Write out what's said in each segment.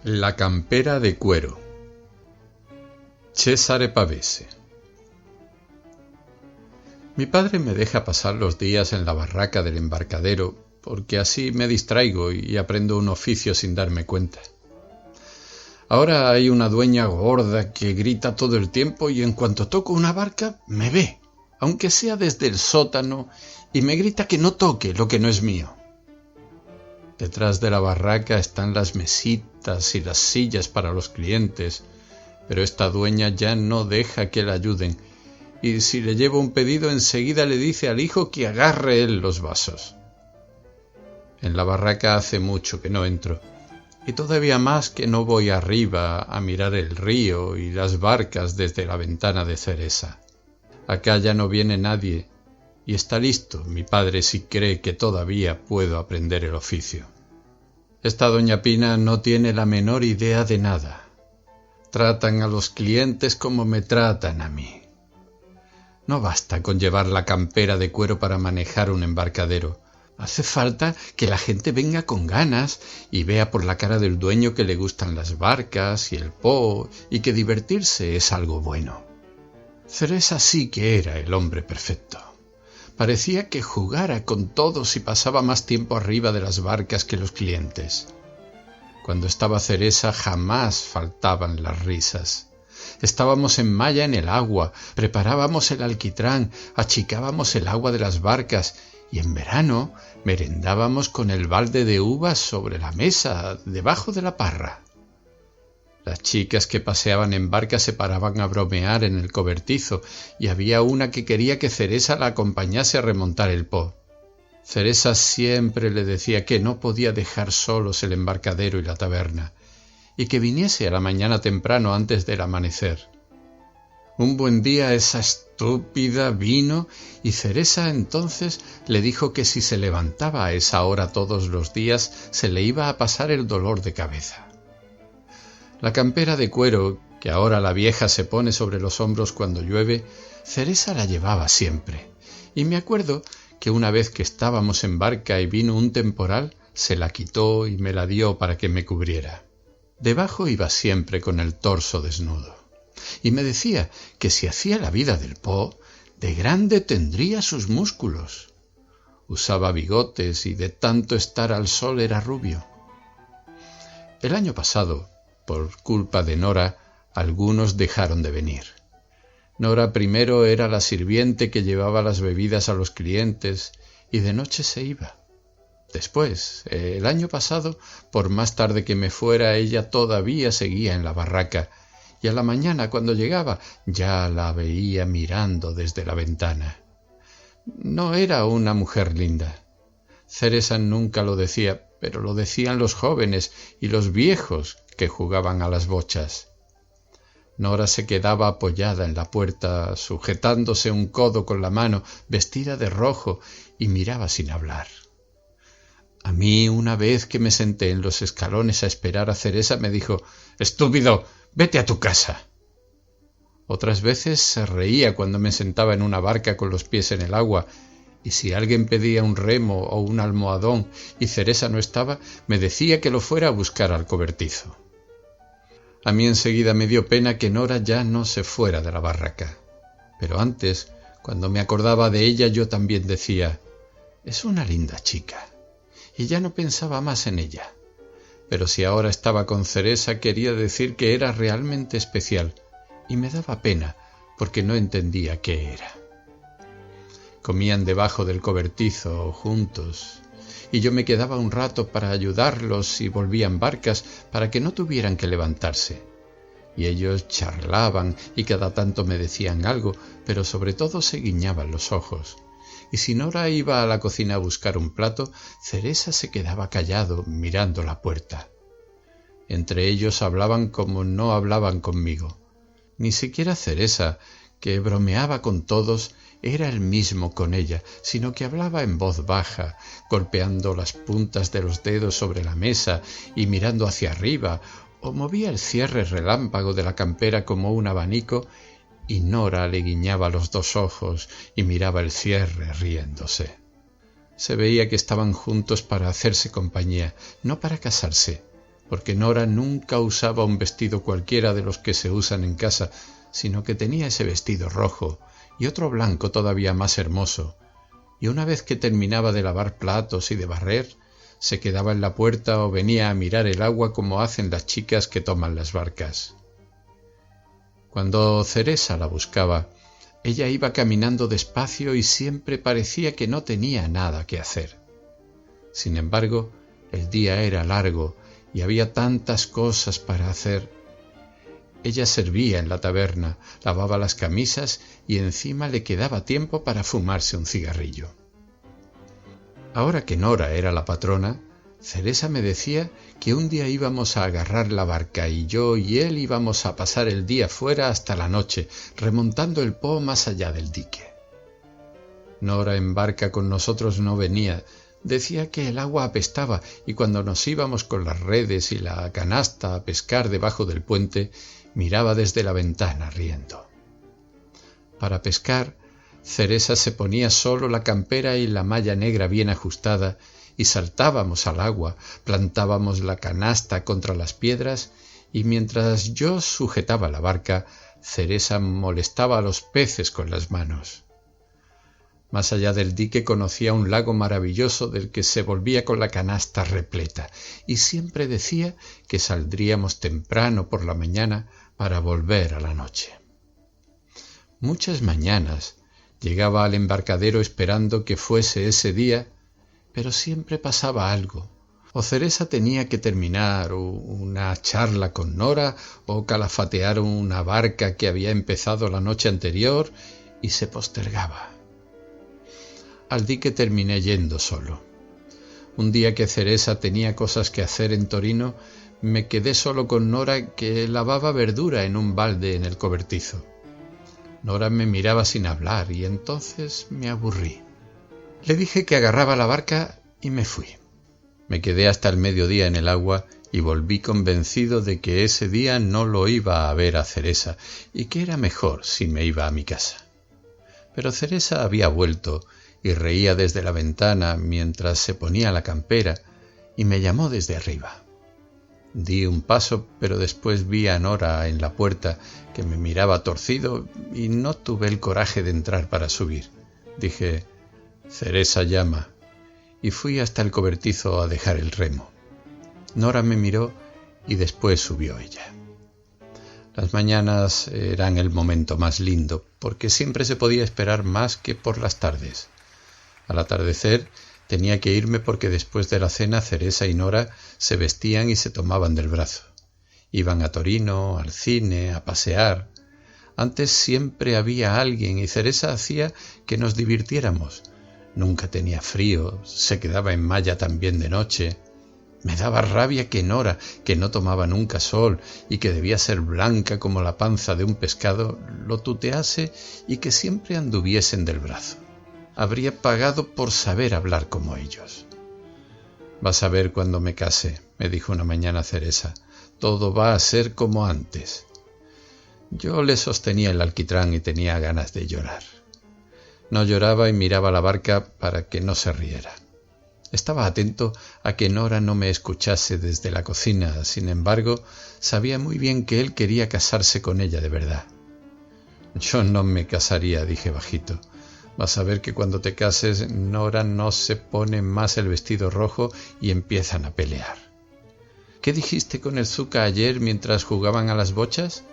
La campera de cuero. Cesare Pavese. Mi padre me deja pasar los días en la barraca del embarcadero, porque así me distraigo y aprendo un oficio sin darme cuenta. Ahora hay una dueña gorda que grita todo el tiempo y en cuanto toco una barca me ve, aunque sea desde el sótano, y me grita que no toque lo que no es mío. Detrás de la barraca están las mesitas y las sillas para los clientes, pero esta dueña ya no deja que la ayuden, y si le llevo un pedido enseguida le dice al hijo que agarre él los vasos. En la barraca hace mucho que no entro, y todavía más que no voy arriba a mirar el río y las barcas desde la ventana de Ceresa. Acá ya no viene nadie, y está listo mi padre si cree que todavía puedo aprender el oficio. Esta doña Pina no tiene la menor idea de nada. Tratan a los clientes como me tratan a mí. No basta con llevar la campera de cuero para manejar un embarcadero. Hace falta que la gente venga con ganas y vea por la cara del dueño que le gustan las barcas y el po y que divertirse es algo bueno. Ceresa sí que era el hombre perfecto. Parecía que jugara con todos y pasaba más tiempo arriba de las barcas que los clientes. Cuando estaba Ceresa jamás faltaban las risas. Estábamos en malla en el agua, preparábamos el alquitrán, achicábamos el agua de las barcas y en verano merendábamos con el balde de uvas sobre la mesa, debajo de la parra. Las chicas que paseaban en barca se paraban a bromear en el cobertizo y había una que quería que Ceresa la acompañase a remontar el po. Ceresa siempre le decía que no podía dejar solos el embarcadero y la taberna, y que viniese a la mañana temprano antes del amanecer. Un buen día esa estúpida vino y Ceresa entonces le dijo que si se levantaba a esa hora todos los días se le iba a pasar el dolor de cabeza. La campera de cuero, que ahora la vieja se pone sobre los hombros cuando llueve, Ceresa la llevaba siempre, y me acuerdo que una vez que estábamos en barca y vino un temporal, se la quitó y me la dio para que me cubriera. Debajo iba siempre con el torso desnudo, y me decía que si hacía la vida del po, de grande tendría sus músculos. Usaba bigotes y de tanto estar al sol era rubio. El año pasado, por culpa de Nora, algunos dejaron de venir. Nora primero era la sirviente que llevaba las bebidas a los clientes y de noche se iba. Después, el año pasado, por más tarde que me fuera, ella todavía seguía en la barraca y a la mañana cuando llegaba ya la veía mirando desde la ventana. No era una mujer linda. Ceresa nunca lo decía, pero lo decían los jóvenes y los viejos que jugaban a las bochas. Nora se quedaba apoyada en la puerta, sujetándose un codo con la mano, vestida de rojo, y miraba sin hablar. A mí, una vez que me senté en los escalones a esperar a Ceresa, me dijo: «Estúpido, vete a tu casa». Otras veces se reía cuando me sentaba en una barca con los pies en el agua, y si alguien pedía un remo o un almohadón y Ceresa no estaba, me decía que lo fuera a buscar al cobertizo. A mí enseguida me dio pena que Nora ya no se fuera de la barraca. Pero antes, cuando me acordaba de ella, yo también decía: «Es una linda chica», y ya no pensaba más en ella. Pero si ahora estaba con Ceresa, quería decir que era realmente especial, y me daba pena, porque no entendía qué era. Comían debajo del cobertizo juntos, y yo me quedaba un rato para ayudarlos y volvían barcas para que no tuvieran que levantarse. Y ellos charlaban y cada tanto me decían algo, pero sobre todo se guiñaban los ojos. Y si Nora iba a la cocina a buscar un plato, Ceresa se quedaba callado mirando la puerta. Entre ellos hablaban como no hablaban conmigo. Ni siquiera Ceresa, que bromeaba con todos, era el mismo con ella, sino que hablaba en voz baja, golpeando las puntas de los dedos sobre la mesa y mirando hacia arriba, o movía el cierre relámpago de la campera como un abanico, y Nora le guiñaba los dos ojos y miraba el cierre riéndose. Se veía que estaban juntos para hacerse compañía, no para casarse, porque Nora nunca usaba un vestido cualquiera de los que se usan en casa, sino que tenía ese vestido rojo y otro blanco todavía más hermoso, y una vez que terminaba de lavar platos y de barrer, se quedaba en la puerta o venía a mirar el agua como hacen las chicas que toman las barcas. Cuando Ceresa la buscaba, ella iba caminando despacio y siempre parecía que no tenía nada que hacer. Sin embargo, el día era largo y había tantas cosas para hacer. Ella servía en la taberna, lavaba las camisas y encima le quedaba tiempo para fumarse un cigarrillo. Ahora que Nora era la patrona, Ceresa me decía que un día íbamos a agarrar la barca y yo y él íbamos a pasar el día fuera hasta la noche, remontando el Po más allá del dique. Nora en barca con nosotros no venía, decía que el agua apestaba y cuando nos íbamos con las redes y la canasta a pescar debajo del puente, miraba desde la ventana riendo. Para pescar, Ceresa se ponía solo la campera y la malla negra bien ajustada y saltábamos al agua, plantábamos la canasta contra las piedras y mientras yo sujetaba la barca, Ceresa molestaba a los peces con las manos. Más allá del dique conocía un lago maravilloso del que se volvía con la canasta repleta y siempre decía que saldríamos temprano por la mañana para volver a la noche. Muchas mañanas llegaba al embarcadero esperando que fuese ese día, pero siempre pasaba algo. O Ceresa tenía que terminar una charla con Nora o calafatear una barca que había empezado la noche anterior y se postergaba. Al dique terminé yendo solo. Un día que Ceresa tenía cosas que hacer en Torino, me quedé solo con Nora que lavaba verdura en un balde en el cobertizo. Nora me miraba sin hablar y entonces me aburrí. Le dije que agarraba la barca y me fui. Me quedé hasta el mediodía en el agua y volví convencido de que ese día no lo iba a ver a Ceresa y que era mejor si me iba a mi casa. Pero Ceresa había vuelto y reía desde la ventana mientras se ponía la campera y me llamó desde arriba. Di un paso, pero después vi a Nora en la puerta que me miraba torcido y no tuve el coraje de entrar para subir. Dije: «Ceresa llama», y fui hasta el cobertizo a dejar el remo. Nora me miró y después subió ella. Las mañanas eran el momento más lindo, porque siempre se podía esperar más que por las tardes. Al atardecer tenía que irme porque después de la cena Ceresa y Nora se vestían y se tomaban del brazo. Iban a Torino, al cine, a pasear. Antes siempre había alguien y Ceresa hacía que nos divirtiéramos. Nunca tenía frío, se quedaba en malla también de noche. Me daba rabia que Nora, que no tomaba nunca sol y que debía ser blanca como la panza de un pescado, lo tutease y que siempre anduviesen del brazo. Habría pagado por saber hablar como ellos. «Vas a ver cuando me case», me dijo una mañana Ceresa. «Todo va a ser como antes». Yo le sostenía el alquitrán y tenía ganas de llorar. No lloraba y miraba la barca para que no se riera. Estaba atento a que Nora no me escuchase desde la cocina, sin embargo, sabía muy bien que él quería casarse con ella de verdad. «Yo no me casaría», dije bajito. «Vas a ver que cuando te cases, Nora no se pone más el vestido rojo y empiezan a pelear». «¿Qué dijiste con el Zuca ayer mientras jugaban a las bochas?»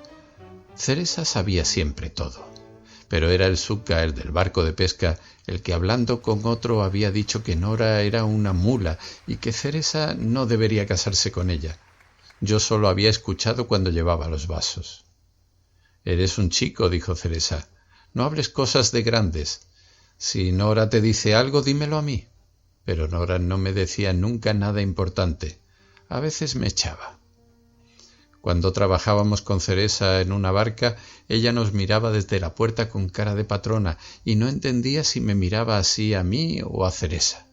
Ceresa sabía siempre todo, pero era el Zuca, el del barco de pesca, el que hablando con otro había dicho que Nora era una mula y que Ceresa no debería casarse con ella. Yo solo había escuchado cuando llevaba los vasos. «Eres un chico», dijo Ceresa. «No hables cosas de grandes. Si Nora te dice algo, dímelo a mí». Pero Nora no me decía nunca nada importante. A veces me echaba. Cuando trabajábamos con Ceresa en una barca, ella nos miraba desde la puerta con cara de patrona y no entendía si me miraba así a mí o a Ceresa.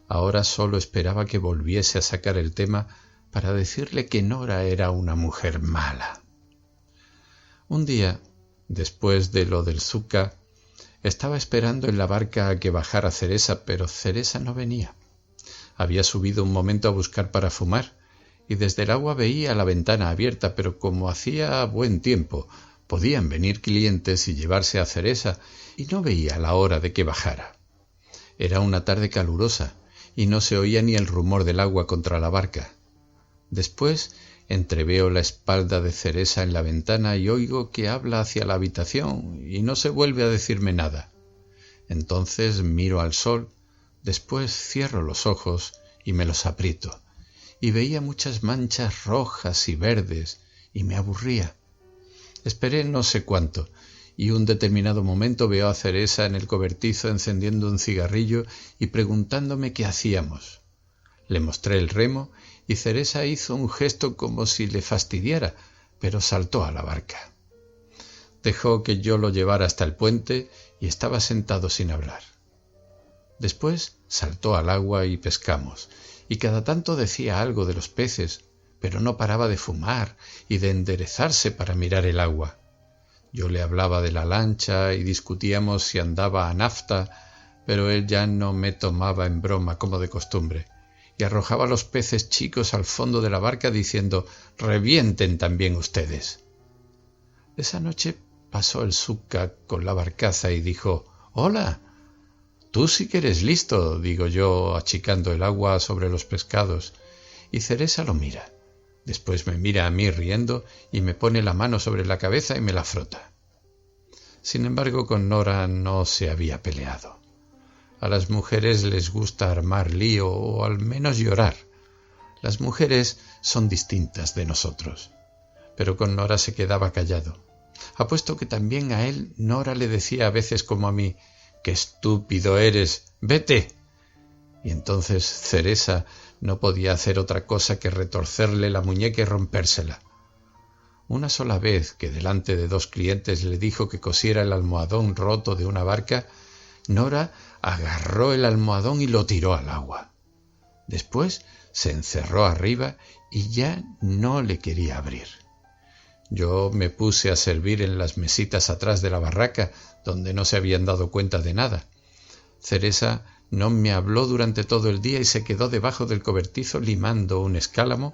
Ahora solo esperaba que volviese a sacar el tema para decirle que Nora era una mujer mala. Un día, después de lo del Zuca, estaba esperando en la barca a que bajara Ceresa, pero Ceresa no venía. Había subido un momento a buscar para fumar y desde el agua veía la ventana abierta, pero como hacía buen tiempo, podían venir clientes y llevarse a Ceresa, y no veía la hora de que bajara. Era una tarde calurosa, y no se oía ni el rumor del agua contra la barca. Después entreveo la espalda de Ceresa en la ventana y oigo que habla hacia la habitación, y no se vuelve a decirme nada. Entonces miro al sol, después cierro los ojos y me los aprieto, y veía muchas manchas rojas y verdes, y me aburría. Esperé no sé cuánto, y un determinado momento veo a Ceresa en el cobertizo encendiendo un cigarrillo y preguntándome qué hacíamos. Le mostré el remo y Ceresa hizo un gesto como si le fastidiara, pero saltó a la barca. Dejó que yo lo llevara hasta el puente y estaba sentado sin hablar. Después saltó al agua y pescamos, y cada tanto decía algo de los peces, pero no paraba de fumar y de enderezarse para mirar el agua. Yo le hablaba de la lancha y discutíamos si andaba a nafta, pero él ya no me tomaba en broma como de costumbre, y arrojaba los peces chicos al fondo de la barca diciendo «revienten también ustedes». Esa noche pasó el Zucca con la barcaza y dijo «Hola, tú sí que eres listo», digo yo, achicando el agua sobre los pescados, y Ceresa lo mira. Después me mira a mí riendo y me pone la mano sobre la cabeza y me la frota. Sin embargo, con Nora no se había peleado. A las mujeres les gusta armar lío o al menos llorar. Las mujeres son distintas de nosotros. Pero con Nora se quedaba callado. Apuesto que también a él Nora le decía a veces como a mí, «¡Qué estúpido eres! ¡Vete!». Y entonces Ceresa no podía hacer otra cosa que retorcerle la muñeca y rompérsela. Una sola vez que delante de 2 clientes le dijo que cosiera el almohadón roto de una barca, Nora agarró el almohadón y lo tiró al agua. Después se encerró arriba y ya no le quería abrir. Yo me puse a servir en las mesitas atrás de la barraca, donde no se habían dado cuenta de nada. Ceresa no me habló durante todo el día y se quedó debajo del cobertizo limando un escálamo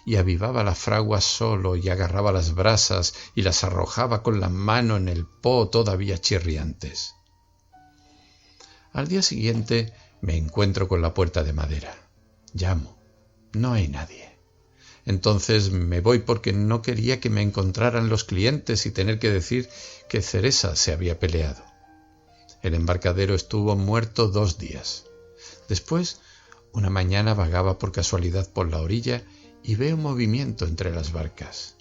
y avivaba la fragua solo y agarraba las brasas y las arrojaba con la mano en el poho todavía chirriantes. Al día siguiente me encuentro con la puerta de madera. Llamo. No hay nadie. Entonces me voy porque no quería que me encontraran los clientes y tener que decir que Ceresa se había peleado. El embarcadero estuvo muerto 2 días. Después, una mañana vagaba por casualidad por la orilla y veo movimiento entre las barcas.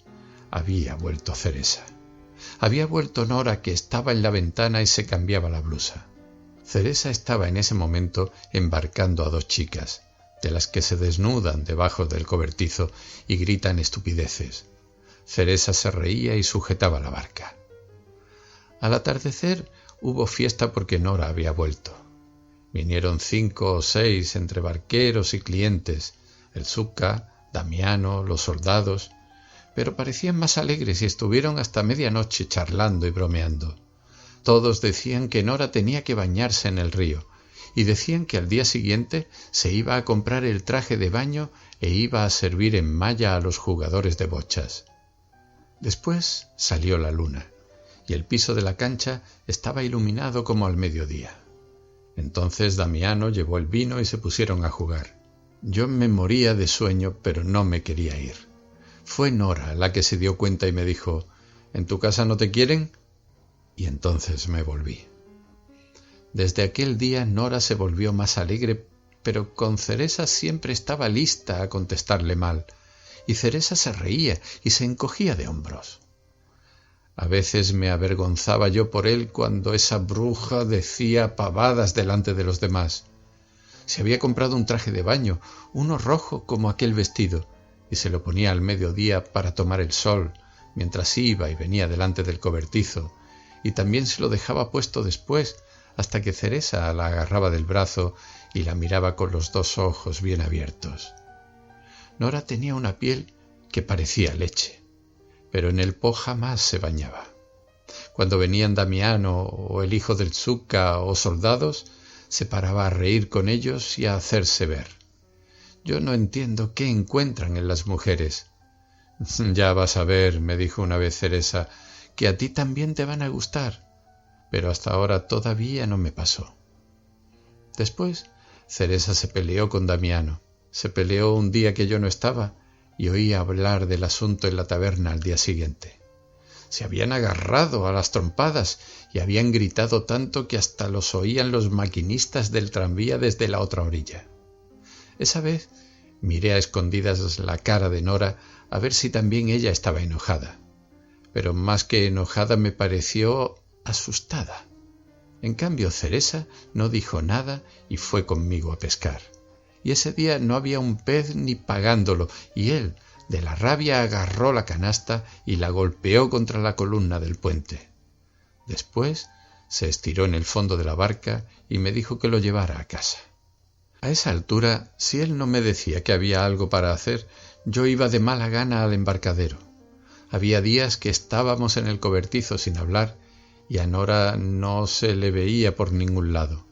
Había vuelto Ceresa. Había vuelto Nora, que estaba en la ventana y se cambiaba la blusa. Ceresa estaba en ese momento embarcando a 2 chicas, de las que se desnudan debajo del cobertizo y gritan estupideces. Ceresa se reía y sujetaba la barca. Al atardecer hubo fiesta porque Nora había vuelto. Vinieron 5 o 6 entre barqueros y clientes, el Zucca, Damiano, los soldados, pero parecían más alegres y estuvieron hasta medianoche charlando y bromeando. Todos decían que Nora tenía que bañarse en el río, y decían que al día siguiente se iba a comprar el traje de baño e iba a servir en malla a los jugadores de bochas. Después salió la luna, y el piso de la cancha estaba iluminado como al mediodía. Entonces Damiano llevó el vino y se pusieron a jugar. Yo me moría de sueño, pero no me quería ir. Fue Nora la que se dio cuenta y me dijo, «¿En tu casa no te quieren?». Y entonces me volví. Desde aquel día Nora se volvió más alegre, pero con Ceresa siempre estaba lista a contestarle mal, y Ceresa se reía y se encogía de hombros. A veces me avergonzaba yo por él cuando esa bruja decía pavadas delante de los demás. Se había comprado un traje de baño, uno rojo como aquel vestido, y se lo ponía al mediodía para tomar el sol, mientras iba y venía delante del cobertizo, y también se lo dejaba puesto después, hasta que Ceresa la agarraba del brazo y la miraba con los 2 ojos bien abiertos. Nora tenía una piel que parecía leche, pero en el Po jamás se bañaba. Cuando venían Damiano o el hijo del Zucca o soldados, se paraba a reír con ellos y a hacerse ver. Yo no entiendo qué encuentran en las mujeres. Ya vas a ver, me dijo una vez Ceresa, que a ti también te van a gustar, pero hasta ahora todavía no me pasó. Después, Ceresa se peleó con Damiano. Se peleó un día que yo no estaba y oí hablar del asunto en la taberna al día siguiente. Se habían agarrado a las trompadas y habían gritado tanto que hasta los oían los maquinistas del tranvía desde la otra orilla. Esa vez miré a escondidas la cara de Nora a ver si también ella estaba enojada, pero más que enojada me pareció asustada. En cambio, Ceresa no dijo nada y fue conmigo a pescar. Y ese día no había un pez ni pagándolo, y él, de la rabia, agarró la canasta y la golpeó contra la columna del puente. Después se estiró en el fondo de la barca y me dijo que lo llevara a casa. A esa altura, si él no me decía que había algo para hacer, yo iba de mala gana al embarcadero. Había días que estábamos en el cobertizo sin hablar y a Nora no se le veía por ningún lado.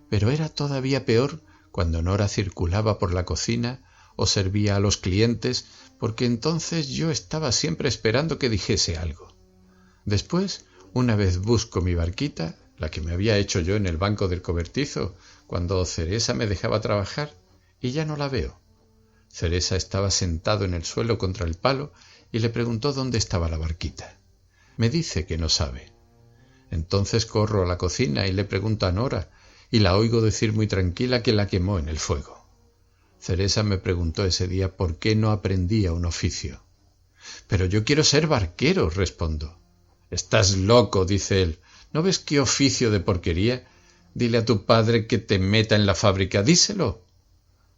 Pero era todavía peor cuando Nora circulaba por la cocina o servía a los clientes, porque entonces yo estaba siempre esperando que dijese algo. Después, una vez busco mi barquita, la que me había hecho yo en el banco del cobertizo, cuando Ceresa me dejaba trabajar, y ya no la veo. Ceresa estaba sentado en el suelo contra el palo y le preguntó dónde estaba la barquita. Me dice que no sabe. Entonces corro a la cocina y le pregunto a Nora, y la oigo decir muy tranquila que la quemó en el fuego. Ceresa me preguntó ese día por qué no aprendía un oficio. «Pero yo quiero ser barquero», respondo. «Estás loco», dice él. «¿No ves qué oficio de porquería? Dile a tu padre que te meta en la fábrica, díselo.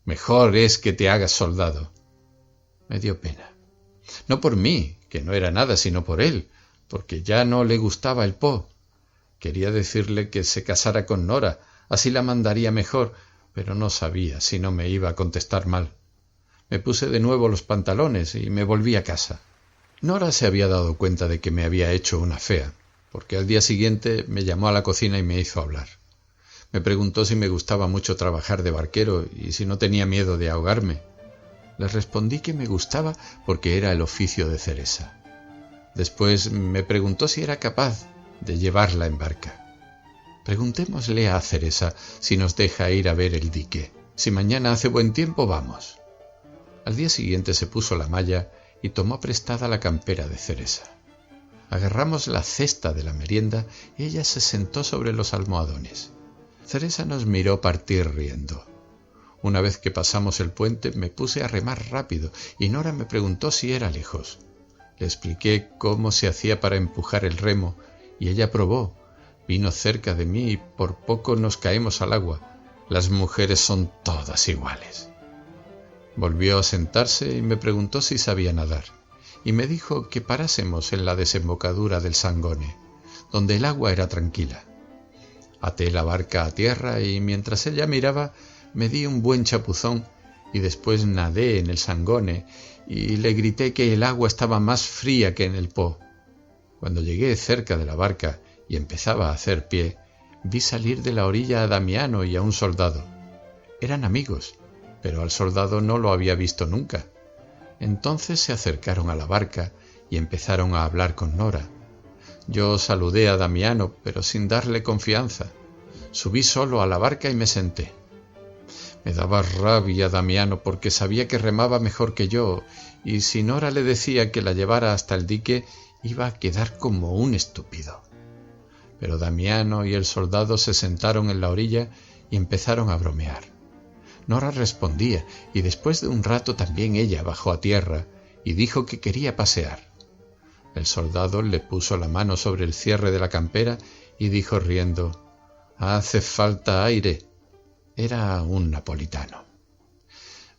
Mejor es que te hagas soldado». Me dio pena. No por mí, que no era nada, sino por él, porque ya no le gustaba el Po. Quería decirle que se casara con Nora, así la mandaría mejor, pero no sabía si no me iba a contestar mal. Me puse de nuevo los pantalones y me volví a casa. Nora se había dado cuenta de que me había hecho una fea, porque al día siguiente me llamó a la cocina y me hizo hablar. Me preguntó si me gustaba mucho trabajar de barquero y si no tenía miedo de ahogarme. Le respondí que me gustaba porque era el oficio de Ceresa. Después me preguntó si era capaz de llevarla en barca. Preguntémosle a Ceresa si nos deja ir a ver el dique. Si mañana hace buen tiempo, vamos. Al día siguiente se puso la malla y tomó prestada la campera de Ceresa. Agarramos la cesta de la merienda y ella se sentó sobre los almohadones. Ceresa nos miró partir riendo. Una vez que pasamos el puente me puse a remar rápido y Nora me preguntó si era lejos. Le expliqué cómo se hacía para empujar el remo y ella probó. Vino cerca de mí y por poco nos caemos al agua. Las mujeres son todas iguales. Volvió a sentarse y me preguntó si sabía nadar, y me dijo que parásemos en la desembocadura del Sangone, donde el agua era tranquila. Até la barca a tierra y mientras ella miraba me di un buen chapuzón y después nadé en el Sangone y le grité que el agua estaba más fría que en el Po. Cuando llegué cerca de la barca y empezaba a hacer pie, vi salir de la orilla a Damiano y a un soldado. Eran amigos, pero al soldado no lo había visto nunca. Entonces se acercaron a la barca y empezaron a hablar con Nora. Yo saludé a Damiano, pero sin darle confianza. Subí solo a la barca y me senté. Me daba rabia Damiano porque sabía que remaba mejor que yo, y si Nora le decía que la llevara hasta el dique, iba a quedar como un estúpido. Pero Damiano y el soldado se sentaron en la orilla y empezaron a bromear. Nora respondía y después de un rato también ella bajó a tierra y dijo que quería pasear. El soldado le puso la mano sobre el cierre de la campera y dijo riendo: «Hace falta aire». Era un napolitano.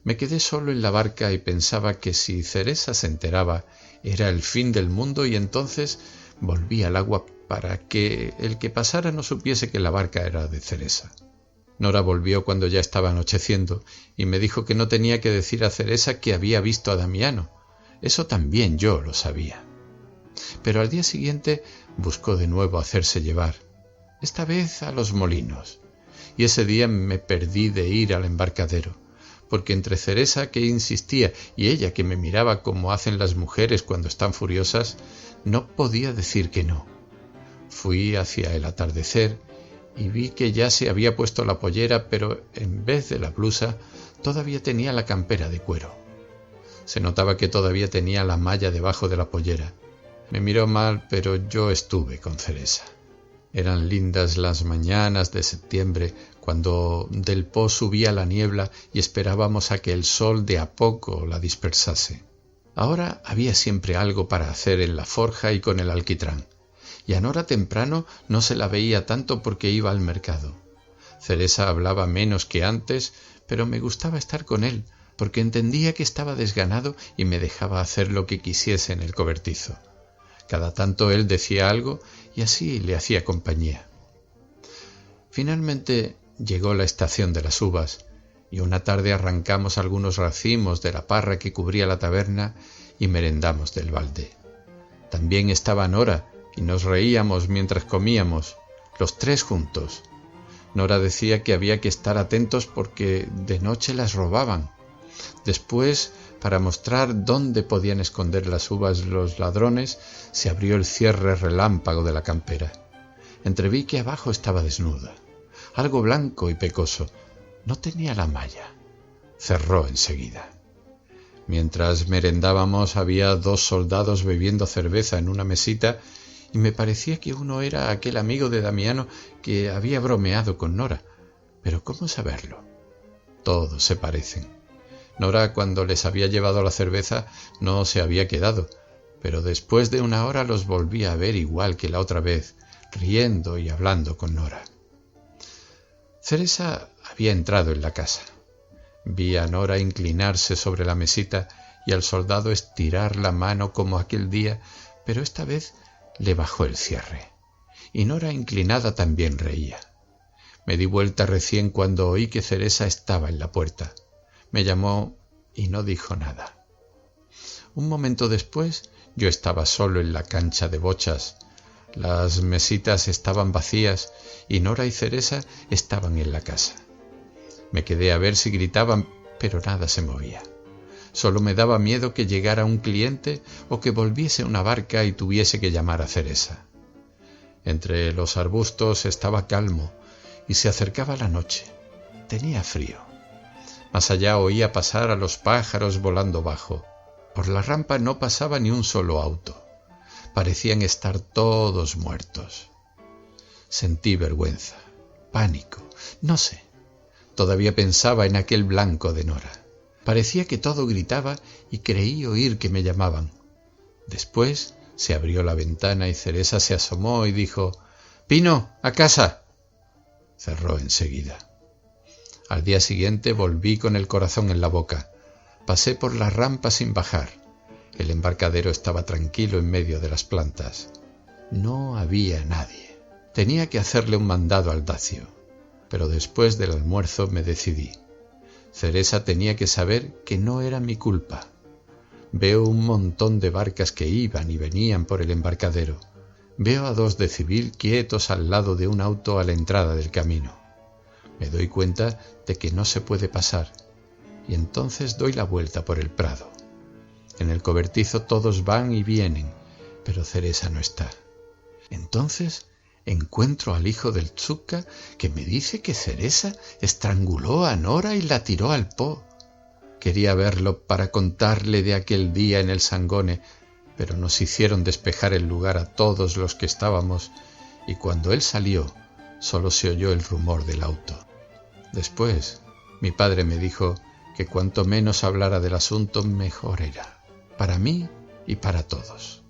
Me quedé solo en la barca y pensaba que si Ceresa se enteraba era el fin del mundo y entonces volví al agua para que el que pasara no supiese que la barca era de Ceresa. Nora volvió cuando ya estaba anocheciendo y me dijo que no tenía que decir a Ceresa que había visto a Damiano. Eso también yo lo sabía. Pero al día siguiente buscó de nuevo hacerse llevar, esta vez a los molinos, y ese día me perdí de ir al embarcadero, porque entre Ceresa, que insistía, y ella, que me miraba como hacen las mujeres cuando están furiosas, no podía decir que no. Fui hacia el atardecer y vi que ya se había puesto la pollera, pero en vez de la blusa todavía tenía la campera de cuero. Se notaba que todavía tenía la malla debajo de la pollera. Me miró mal, pero yo estuve con Ceresa. Eran lindas las mañanas de septiembre, cuando del Po subía la niebla y esperábamos a que el sol de a poco la dispersase. Ahora había siempre algo para hacer en la forja y con el alquitrán, y a Nora temprano no se la veía tanto porque iba al mercado. Ceresa hablaba menos que antes, pero me gustaba estar con él, porque entendía que estaba desganado y me dejaba hacer lo que quisiese en el cobertizo. Cada tanto él decía algo y así le hacía compañía. Finalmente llegó la estación de las uvas y una tarde arrancamos algunos racimos de la parra que cubría la taberna y merendamos del balde. También estaba Nora y nos reíamos mientras comíamos, los tres juntos. Nora decía que había que estar atentos porque de noche las robaban. Después, para mostrar dónde podían esconder las uvas los ladrones, se abrió el cierre relámpago de la campera. Entreví que abajo estaba desnuda, algo blanco y pecoso. No tenía la malla. Cerró enseguida. Mientras merendábamos había dos soldados bebiendo cerveza en una mesita y me parecía que uno era aquel amigo de Damiano que había bromeado con Nora. Pero ¿cómo saberlo? Todos se parecen. Nora, cuando les había llevado la cerveza, no se había quedado, pero después de una hora los volví a ver igual que la otra vez, riendo y hablando con Nora. Ceresa había entrado en la casa. Vi a Nora inclinarse sobre la mesita y al soldado estirar la mano como aquel día, pero esta vez le bajó el cierre, y Nora inclinada también reía. Me di vuelta recién cuando oí que Ceresa estaba en la puerta. Me llamó y no dijo nada. Un momento después yo estaba solo en la cancha de bochas. Las mesitas estaban vacías y Nora y Ceresa estaban en la casa. Me quedé a ver si gritaban, pero nada se movía. Solo me daba miedo que llegara un cliente o que volviese una barca y tuviese que llamar a Ceresa. Entre los arbustos estaba calmo y se acercaba la noche. Tenía frío. Más allá oía pasar a los pájaros volando bajo. Por la rampa no pasaba ni un solo auto. Parecían estar todos muertos. Sentí vergüenza, pánico, no sé. Todavía pensaba en aquel blanco de Nora. Parecía que todo gritaba y creí oír que me llamaban. Después se abrió la ventana y Ceresa se asomó y dijo: «¡Pino, a casa!». Cerró enseguida. Al día siguiente volví con el corazón en la boca. Pasé por la rampa sin bajar. El embarcadero estaba tranquilo en medio de las plantas. No había nadie. Tenía que hacerle un mandado al Dacio, pero después del almuerzo me decidí. Ceresa tenía que saber que no era mi culpa. Veo un montón de barcas que iban y venían por el embarcadero. Veo a dos de civil quietos al lado de un auto a la entrada del camino. Me doy cuenta de que no se puede pasar, y entonces doy la vuelta por el prado. En el cobertizo todos van y vienen, pero Ceresa no está. Entonces encuentro al hijo del Tsuka que me dice que Ceresa estranguló a Nora y la tiró al Po. Quería verlo para contarle de aquel día en el Sangone, pero nos hicieron despejar el lugar a todos los que estábamos, y cuando él salió, solo se oyó el rumor del auto. Después, mi padre me dijo que cuanto menos hablara del asunto, mejor era, para mí y para todos.